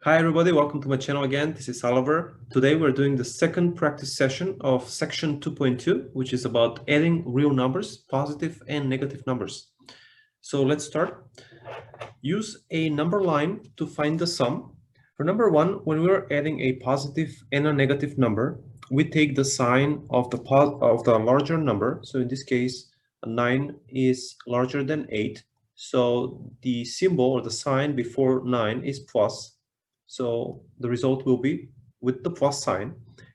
Hi everybody, welcome to my channel again. This is Algebra. Today we're doing the second practice session of section 2.2, which is about adding real numbers, positive and negative numbers. So let's start. Use a number line to find the sum. For number one, when we're adding a positive and a negative number, we take the sign of the larger number. So in this case, 9 is larger than 8. So the symbol or the sign before 9 is plus. So the result will be with the plus sign.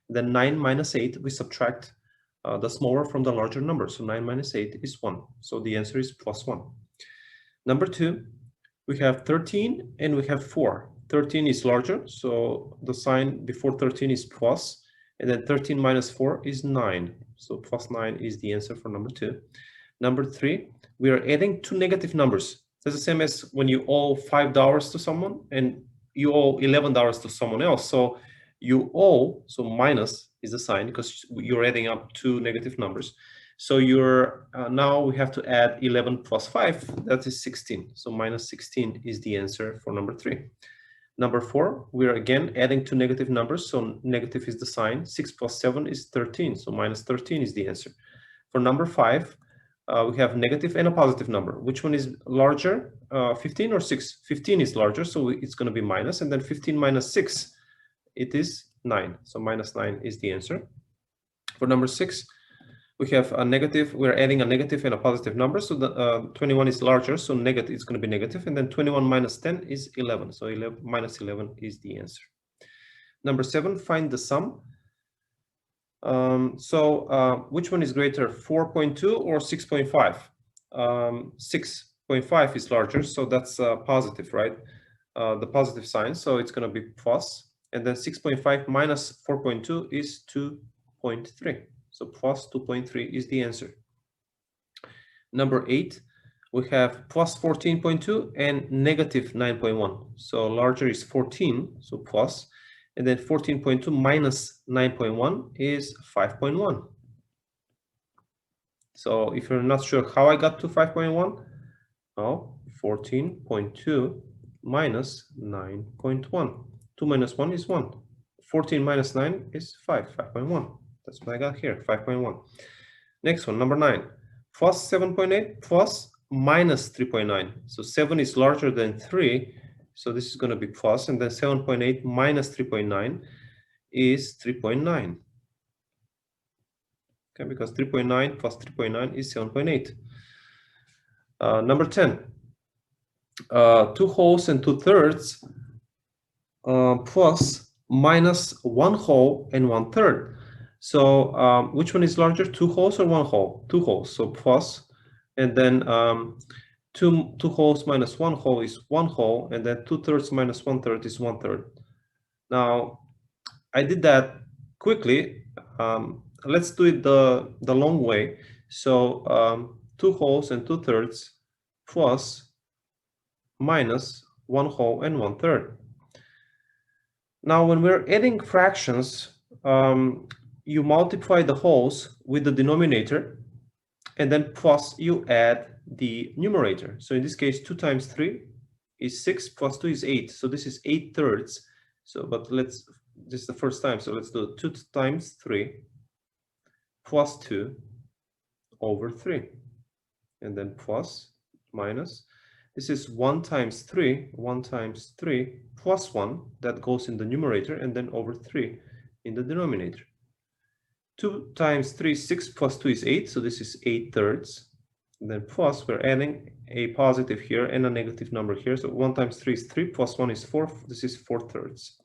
Then 9 minus 8, we subtract the smaller from the larger number. So 9 minus 8 is 1. So the answer is plus 1. Number two, we have 13 and we have 4. 13 is larger, so the sign before 13 is plus. And then 13 minus 4 is 9. So plus 9 is the answer for number 2. Number 3, we are adding two negative numbers. That's the same as when you owe $5 to someone and you owe $11 to someone else. So you owe, so minus is the sign because you're adding up two negative numbers. So you're now we have to add 11 plus 5, that is 16. So minus 16 is the answer for number 3. Number 4, we're again adding two negative numbers. So negative is the sign. 6 plus 7 is 13. So minus 13 is the answer. For number 5, we have negative and a positive number. Which one is larger, 15 or 6? 15 is larger, so it's going to be minus. And then 15 minus 6, it is 9. So minus 9 is the answer. For number 6, we have a negative. We're adding a negative and a positive number. So the 21 is larger, so negative is going to be negative. And then 21 minus 10 is 11. So 11 minus 11 is the answer. Number 7, find the sum. Which one is greater, 4.2 or 6.5? 6.5 is larger, so that's positive, right? The positive sign, so it's going to be plus. And then 6.5 minus 4.2 is 2.3. So plus 2.3 is the answer. Number 8, we have plus 14.2 and negative 9.1. So larger is 14, so plus. And then 14.2 minus 9.1 is 5.1. So if you're not sure how I got to 5.1, no, 14.2 minus 9.1. 2 minus 1 is 1. 14 minus 9 is 5.1. That's what I got here, 5.1. Next one, number 9. Plus 7.8 plus minus 3.9. So 7 is larger than 3. So this is going to be plus, and then 7.8 minus 3.9 is 3.9. Okay, because 3.9 plus 3.9 is 7.8. Number 10, 2 wholes and 2/3 plus minus 1 whole and 1/3. So which one is larger, 2 wholes or 1 whole? 2 wholes, so plus, and then 2 wholes minus 1 whole is 1 whole, and then 2/3 minus 1/3 is 1/3. Now, I did that quickly. Let's do it the long way. So 2 wholes and 2/3 plus minus 1 whole and 1/3. Now, when we're adding fractions, you multiply the wholes with the denominator, and then plus you add the numerator. So in this case, 2 times 3 is 6, plus 2 is 8. So this is 8/3. So, but this is the first time. So let's do 2 times 3 plus 2 over 3. And then plus, minus. This is 1 times 3 plus 1. That goes in the numerator, and then over 3 in the denominator. 2 times 3 is 6, plus 2 is 8. So this is 8/3. And then plus, we're adding a positive here and a negative number here. So 1 times 3 is 3, plus 1 is 4. This is 4/3.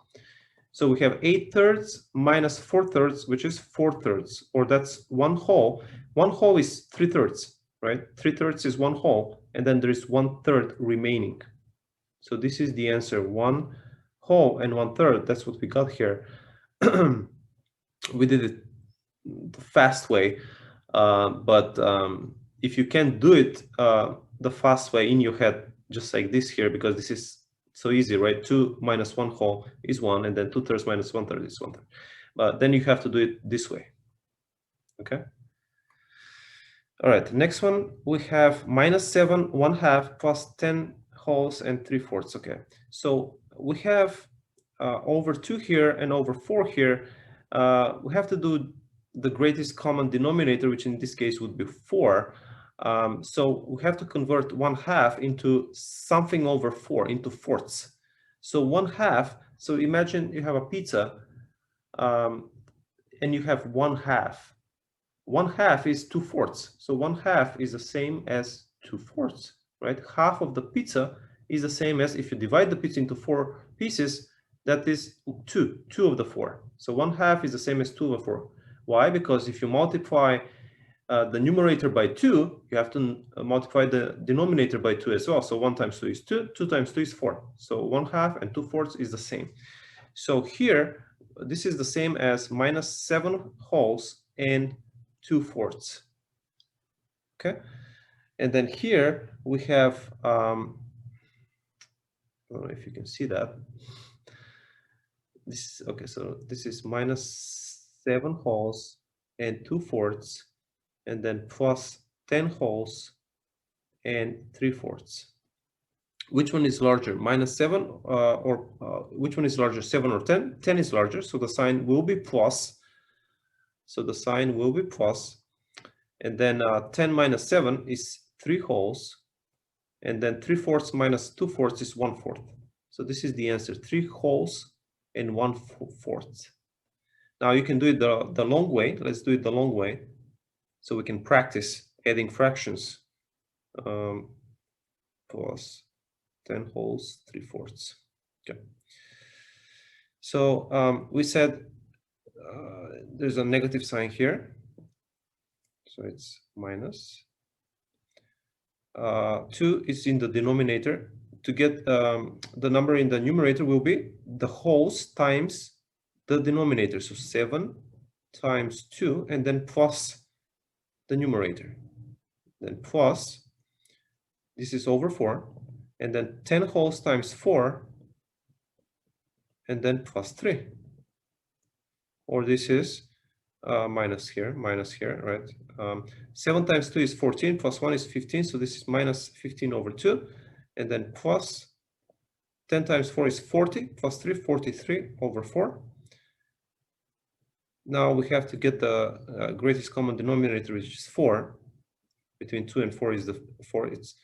So we have 8/3 minus 4/3, which is 4/3, or that's 1 whole. 1 whole is 3/3, right? 3/3 is 1 whole, and then there is 1/3 remaining. So this is the answer, 1 whole and 1/3. That's what we got here. We did it the fast way, but if you can't do it the fast way in your head, just like this here, because this is so easy, right? 2 minus 1 whole is 1, and then 2/3 minus 1/3 is 1/3. But then you have to do it this way. Okay. All right. Next one, we have minus 7 1/2 plus 10 wholes and 3/4. Okay. So we have over 2 here and over 4 here, we have to do the greatest common denominator, which in this case would be 4. So we have to convert 1/2 into something over 4, into fourths. So 1/2, so imagine you have a pizza and you have 1/2. 1/2 is 2/4. So 1/2 is the same as 2/4, right? Half of the pizza is the same as, if you divide the pizza into 4 pieces, that is 2 of the 4. So 1/2 is the same as 2 of the 4. Why? Because if you multiply the numerator by 2, you have to multiply the denominator by 2 as well. So 1 times 2 is 2, 2 times 2 is 4. So 1/2 and 2/4 is the same. So here, this is the same as -7 wholes and 2/4. Okay, and then here we have, I don't know if you can see that. This okay, so this is -7 wholes and 2/4, and then plus 10 wholes and 3/4. Which one is larger, -7 or which one is larger, 7 or 10? 10 is larger, so the sign will be plus. So the sign will be plus, and then 10 minus 7 is 3 wholes, and then 3/4 minus 2/4 is 1/4. So this is the answer, 3 wholes and 1/4. Now you can do it the long way. Let's do it the long way, so we can practice adding fractions. Plus 10 wholes, 3/4. Okay. So we said there's a negative sign here. So it's minus. 2 is in the denominator. To get the number in the numerator will be the wholes times the denominator. So 7 times 2, and then plus the numerator. Then plus, this is over 4, and then 10 wholes times 4, and then plus 3. Or this is minus here, right? 7 times 2 is 14, plus 1 is 15, so this is minus 15 over 2, and then plus 10 times 4 is 40, plus 3, 43 over 4. Now we have to get the greatest common denominator, which is 4. Between 2 and 4 is the 4. It's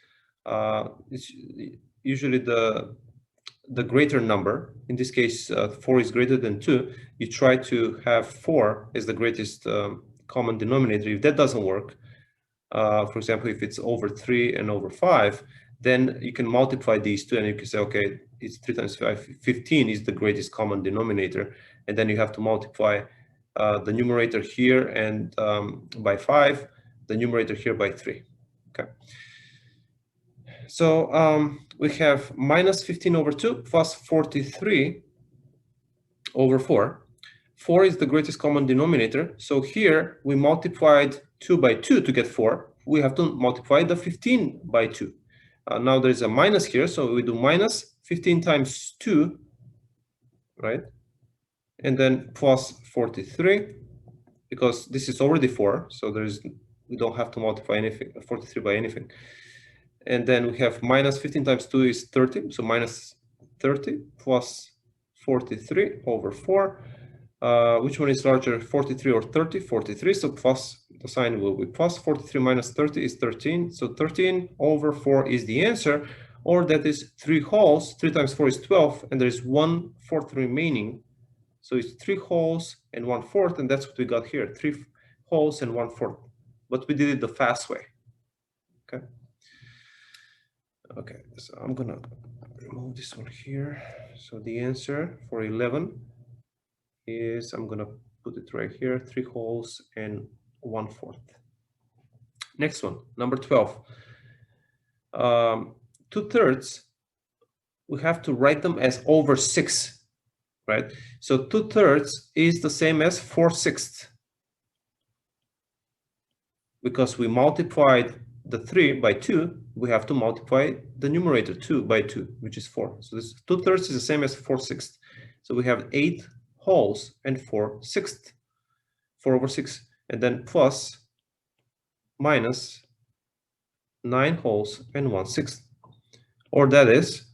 usually the greater number. In this case, 4 is greater than 2. You try to have 4 as the greatest common denominator. If that doesn't work, for example, if it's over 3 and over 5, then you can multiply these two, and you can say, okay, it's 3 times 5, 15 is the greatest common denominator, and then you have to multiply the numerator here and by 5, the numerator here by 3. Okay. So we have minus 15 over 2 plus 43 over 4. 4 is the greatest common denominator. So here we multiplied 2 by 2 to get 4. We have to multiply the 15 by 2. Now there's a minus here, so we do minus 15 times 2, right? And then plus 43, because this is already 4, so we don't have to multiply anything, 43 by anything. And then we have minus 15 times 2 is 30, so minus 30 plus 43 over 4. Which one is larger, 43 or 30? 43, so plus, the sign will be plus. 43 minus 30 is 13, so 13 over 4 is the answer, or that is 3 wholes. 3 times 4 is 12, and there is 1/4 remaining. So it's 3 wholes and 1/4, and that's what we got here, 3 wholes and 1/4. But we did it the fast way. Okay. Okay, so I'm gonna remove this one here. So the answer for 11 is, I'm gonna put it right here, 3 wholes and 1/4. Next one, number 12. 2/3, we have to write them as over 6, right? So 2/3 is the same as 4/6, because we multiplied the 3 by 2, we have to multiply the numerator 2 by 2, which is 4. So this 2/3 is the same as 4/6. So we have 8 wholes and 4/6, 4 over 6, and then plus minus 9 wholes and 1/6, or that is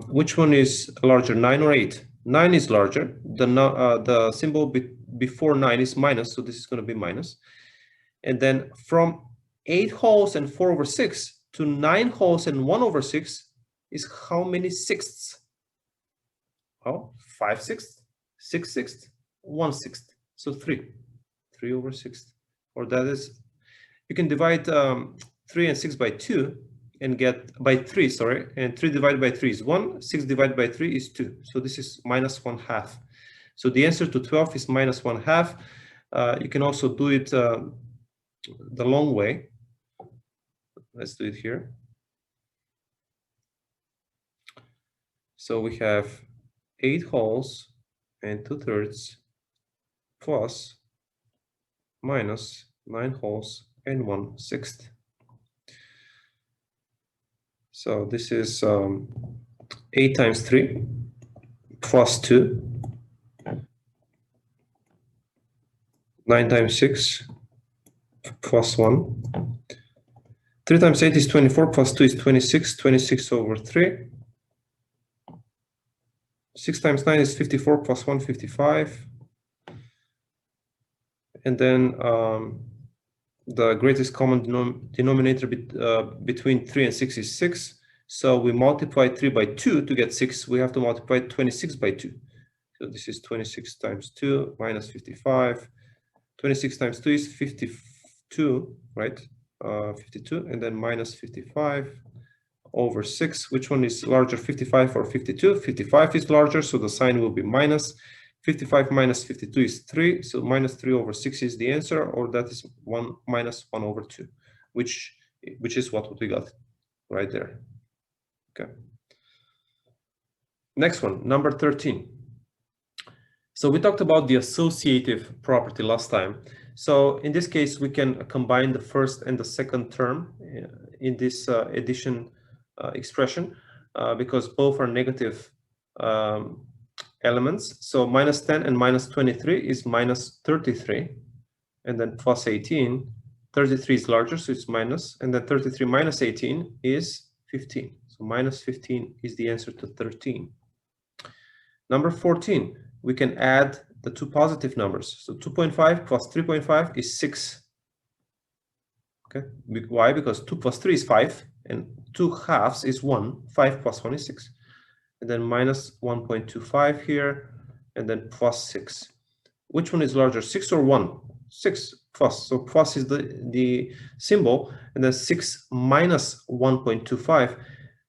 Which one is larger, 9 or 8? 9 is larger. The symbol before 9 is minus, so this is going to be minus. And then from 8 wholes and 4 over 6 to 9 wholes and 1 over 6 is how many sixths? Oh, 5 sixths, 6 sixths, 1 sixth. So 3 over 6. Or that is, you can divide 3 and 6 by 2 and get by 3, sorry, and 3 divided by 3 is 1, 6 divided by 3 is 2. So this is minus 1/2. So the answer to 12 is minus 1/2. You can also do it the long way. Let's do it here. So we have 8 wholes and 2/3 plus minus 9 wholes and 1/6. So this is 8 times 3 plus 2, 9 times 6 plus 1. 3 times 8 is 24, plus 2 is 26, 26 over 3. 6 times 9 is 54, plus 1, 55. And then the greatest common denominator between 3 and 6 is 6. So we multiply 3 by 2 to get 6. We have to multiply 26 by 2. So this is 26 times 2 minus 55. 26 times 2 is 52, right? 52, and then minus 55 over 6. Which one is larger, 55 or 52? 55 is larger, so the sign will be minus. 55 minus 52 is 3, so minus 3 over 6 is the answer, or that is 1 minus 1 over 2, which is what we got right there. Okay. Next one, number 13. So we talked about the associative property last time. So in this case, we can combine the first and the second term in this addition expression because both are negative elements. So minus 10 and minus 23 is minus 33, and then plus 18. 33 is larger, so it's minus, and then 33 minus 18 is 15. So minus 15 is the answer to 13. Number 14, we can add the two positive numbers. So 2.5 plus 3.5 is 6. Okay, why? Because 2 plus 3 is 5, and 2 halves is 1. 5 plus 1 is 6. And then minus 1.25 here, and then plus 6. Which one is larger, 6 or 1? 6 plus. So plus is the symbol, and then 6 minus 1.25.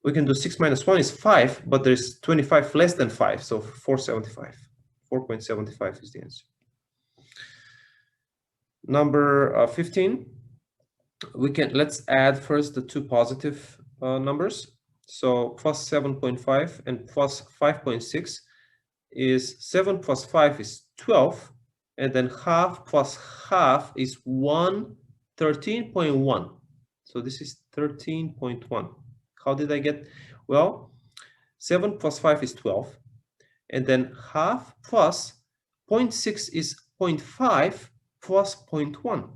We can do 6 minus 1 is 5, but there's 25 less than 5, so 475. 4.75 is the answer. Number 15. Let's add first the two positive numbers. So plus 7.5 and plus 5.6 is 7 plus 5 is 12, and then half plus half is 13.1. So this is 13.1. How did I get? Well, 7 plus 5 is 12, and then half plus 0.6 is 0.5 plus 0.1.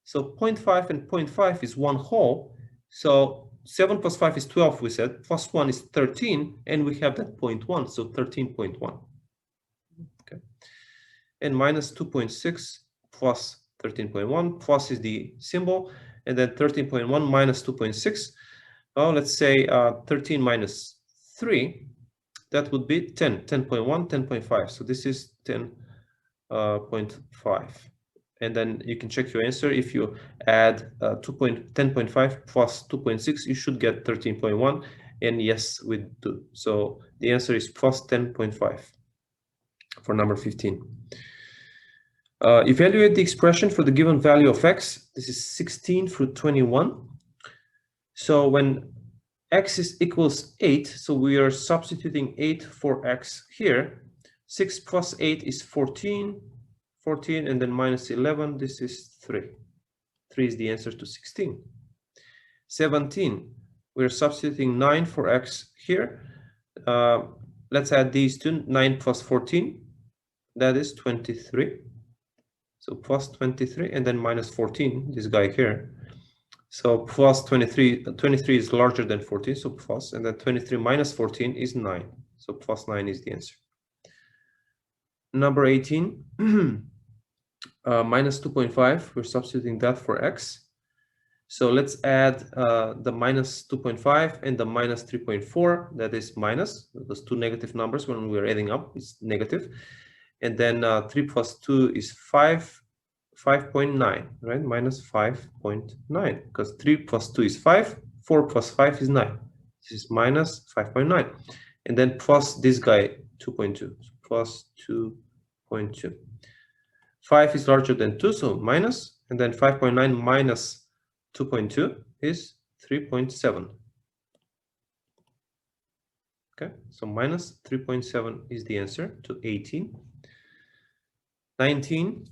So 0.5 and 0.5 is 1 whole. So 7 plus 5 is 12, we said, plus 1 is 13, and we have that 0.1, so 13.1. Okay. And minus 2.6 plus 13.1, plus is the symbol, and then 13.1 minus 2.6. Well, let's say 13 minus 3, that would be 10, 10.1, 10.5. So this is 10.5. And then you can check your answer. If you add 10.5 plus 2.6, you should get 13.1. And yes, we do. So the answer is plus 10.5 for number 15. Evaluate the expression for the given value of x. This is 16 through 21. So when x is equals 8, so we are substituting 8 for x here. 6 plus 8 is 14. 14 and then minus 11, this is 3. 3 is the answer to 16. 17, we're substituting 9 for x here. Let's add these two, 9 plus 14, that is 23. So plus 23 and then minus 14, this guy here. So plus 23, 23 is larger than 14, so plus, and then 23 minus 14 is 9. So plus 9 is the answer. Number 18, minus 2.5, we're substituting that for x. So let's add the minus 2.5 and the minus 3.4, that is minus, those two negative numbers when we're adding up, it's negative. And then 3 plus 2 is 5.9, right? Minus 5.9, because 3 plus 2 is 5, 4 plus 5 is 9. This is minus 5.9. And then plus this guy, 2.2, so plus 2.2. 5 is larger than 2, so minus, and then 5.9 minus 2.2 is 3.7. Okay, so minus 3.7 is the answer to 18. 19.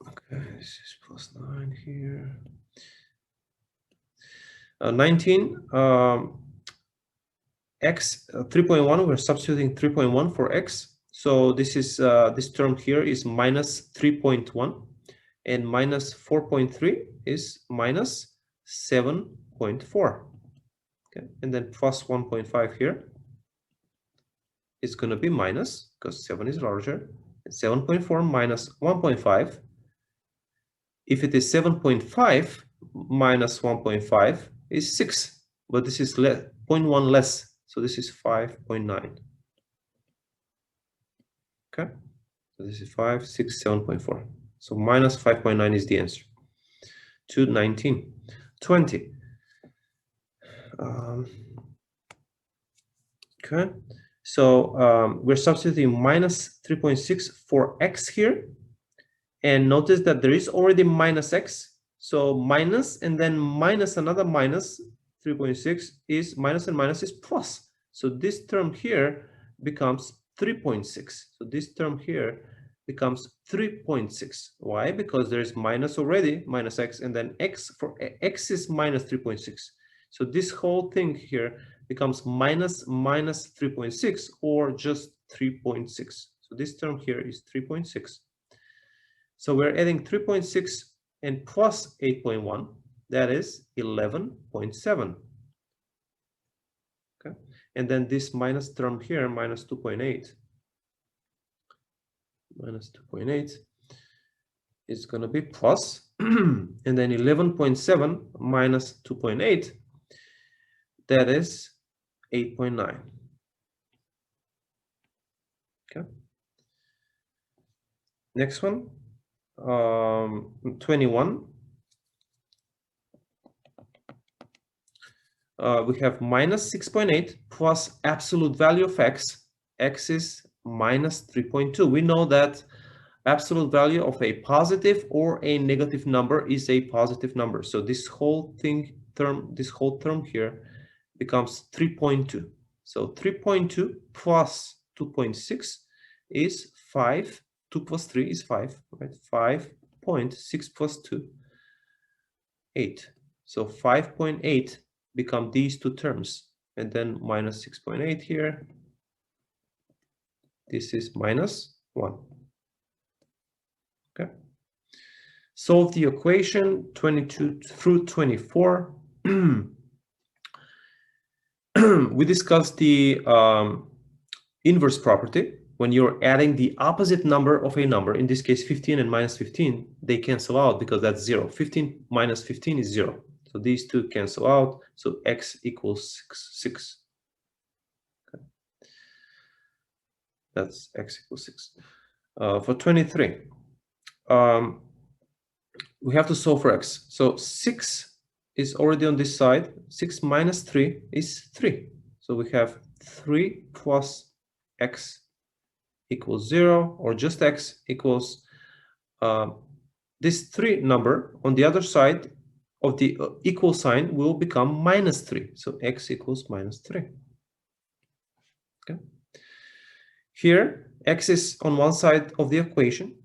Okay, this is plus 9 here. 19, x 3.1, we're substituting 3.1 for x. So this is this term here is minus 3.1, and minus 4.3 is minus 7.4. Okay, and then plus 1.5 here is going to be minus, because 7 is larger. 7.4 minus 1.5. If it is 7.5 minus 1.5 is 6, but this is 0.1 less, so this is 5.9. Okay, so this is 5, 6, 7.4. So minus 5.9 is the answer to 19. 20. Okay, so we're substituting minus 3.6 for x here. And notice that there is already minus x. So minus and then minus another minus 3.6 is minus and minus is plus. So this term here becomes 3.6. So this term here becomes 3.6. Why? Because there is minus already, minus x, and then x for x is minus 3.6. So this whole thing here becomes minus 3.6 or just 3.6. So this term here is 3.6. So we're adding 3.6 and plus 8.1, that is 11.7. Okay, and then this minus term here, minus 2.8. Minus 2.8 is going to be plus, and then 11.7 minus 2.8, that is 8.9. Okay. Next one. 21. We have minus 6.8 plus absolute value of x. X is minus 3.2. We know that absolute value of a positive or a negative number is a positive number. So this whole term here becomes 3.2. So 3.2 plus 2.6 is 5. 2 plus 3 is 5, right? 5.6 plus 2, 8. So 5.8 become these two terms, and then minus 6.8 here. This is minus 1. Okay. Solve the equation 22 through 24. We discussed the inverse property. When you're adding the opposite number of a number, in this case 15 and minus 15, they cancel out because that's 0. 15 minus 15 is 0. So these two cancel out. So x equals 6. Okay. That's x equals 6. For 23, we have to solve for x. So 6 is already on this side. 6 minus 3 is 3. So we have 3 plus x equals 0, or just x equals this 3 number on the other side of the equal sign will become minus 3. So x equals minus 3. Okay. Here, x is on one side of the equation.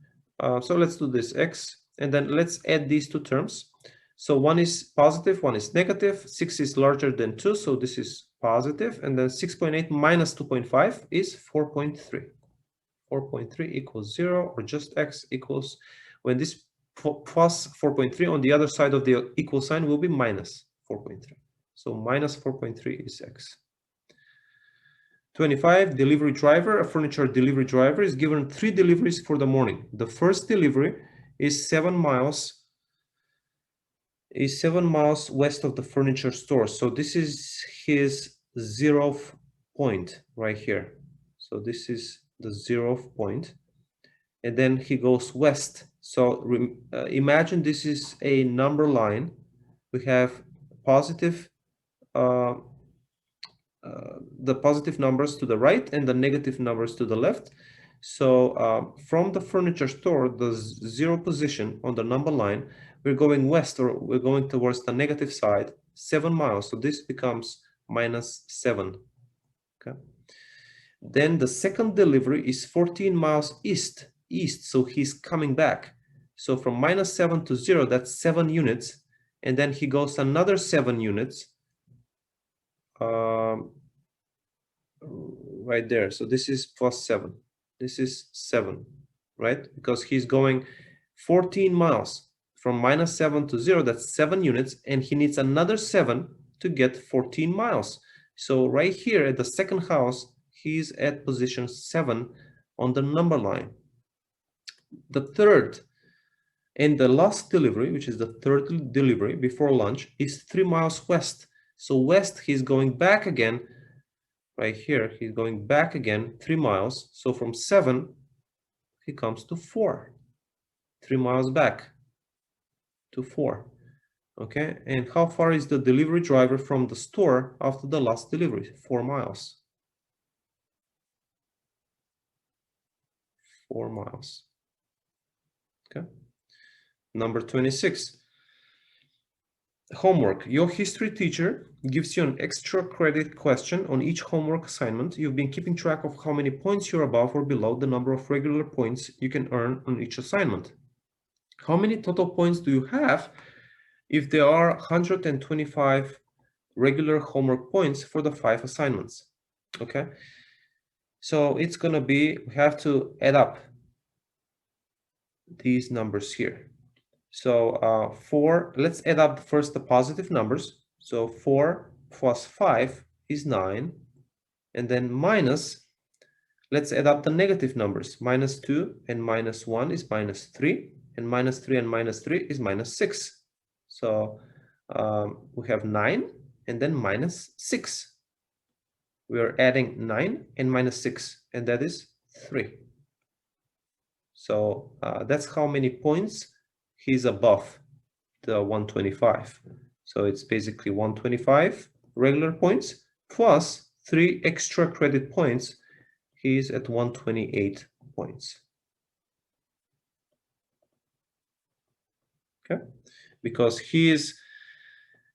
So let's do this x, and then let's add these two terms. So one is positive, one is negative. 6 is larger than 2, so this is positive. And then 6.8 minus 2.5 is 4.3. 4.3 equals 0, or just x equals, When this plus 4.3 on the other side of the equal sign will be minus 4.3. So minus 4.3 is x. 25, delivery driver, a furniture delivery driver is given 3 deliveries for the morning. The first delivery is 7 miles west of the furniture store. So this is his 0th point right here. So this is the 0th point. And then he goes west. So imagine this is a number line. We have positive the positive numbers to the right and the negative numbers to the left. So from the furniture store, the 0 position on the number line, we're going west, or we're going towards the negative side, 7 miles. So this becomes minus 7. Okay. Then the second delivery is 14 miles east. So he's coming back. So from minus 7 to 0, that's 7 units. And then he goes another 7 units. Right there. So this is plus 7. This is 7, right? Because he's going 14 miles from minus 7 to 0. That's 7 units. And he needs another 7 to get 14 miles. So right here at the second house, he's at position 7 on the number line. The third and the last delivery, which is the third delivery before lunch, is 3 miles west. So west, he's going back again. Right here, he's going back again 3 miles. So from 7, he comes to 4. 3 miles back to 4. Okay, and how far is the delivery driver from the store after the last delivery? 4 miles. 4 miles. Okay. Number 26. Homework. Your history teacher gives you an extra credit question on each homework assignment. You've been keeping track of how many points you're above or below the number of regular points you can earn on each assignment. How many total points do you have if there are 125 regular homework points for the 5 assignments? Okay, so it's going to be, we have to add up these numbers here. So 4, let's add up first the positive numbers. So 4 plus 5 is 9. And then minus, let's add up the negative numbers. Minus 2 and minus 1 is minus 3. And minus 3 and minus 3 is minus 6. So we have 9 and then minus 6. We are adding 9 and minus 6, and that is 3. So that's how many points he's above the 125. So it's basically 125 regular points plus 3 extra credit points. He's at 128 points. Okay, because he is,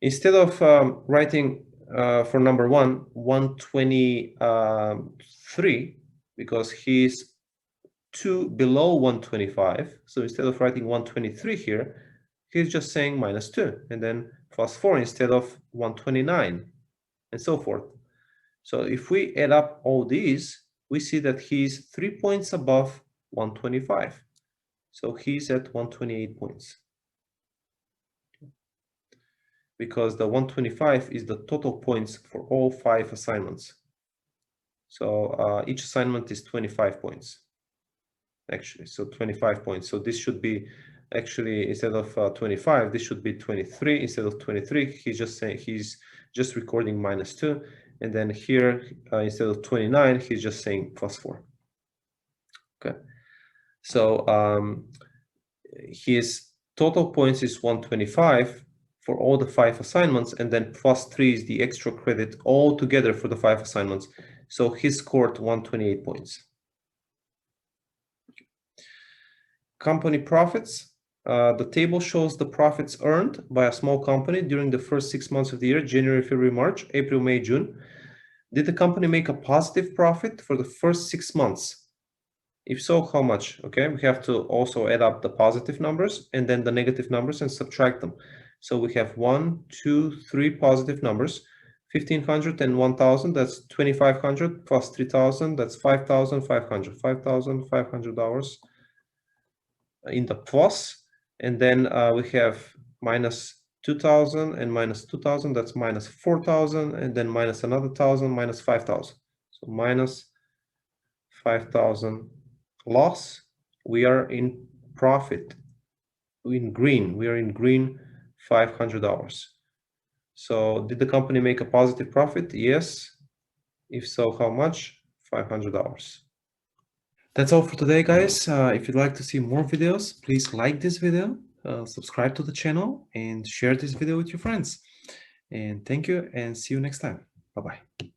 instead of writing for number 1, 123, because he's 2 below 125. So instead of writing 123 here, he's just saying minus 2, and then plus 4 instead of 129, and so forth. So if we add up all these, we see that he's 3 points above 125. So he's at 128 points. Because the 125 is the total points for all 5 assignments. So each assignment is 25 points. Actually, so 25 points. So this should be, actually, instead of 25, this should be 23. Instead of 23, he's just saying, he's just recording minus 2. And then here, instead of 29, he's just saying plus 4. Okay. So his total points is 125 for all the 5 assignments, and then plus 3 is the extra credit all together for the 5 assignments. So he scored 128 points. Company profits. The table shows the profits earned by a small company during the first 6 months of the year: January, February, March, April, May, June. Did the company make a positive profit for the first 6 months? If so, how much? Okay, we have to also add up the positive numbers and then the negative numbers and subtract them. So we have 1, 2, 3 positive numbers. 1,500 and 1,000, that's 2,500, plus 3,000, that's 5,500. $5,500 in the plus, and then we have minus 2,000 and minus 2,000, that's minus 4,000, and then minus another 1,000, minus 5,000. So minus 5,000 loss. We are in profit, in green. We are in green, $500. So did the company make a positive profit? Yes. If so, how much? $500. That's all for today, guys. If you'd like to see more videos, please like this video, subscribe to the channel, and share this video with your friends. And thank you, and see you next time. Bye-bye.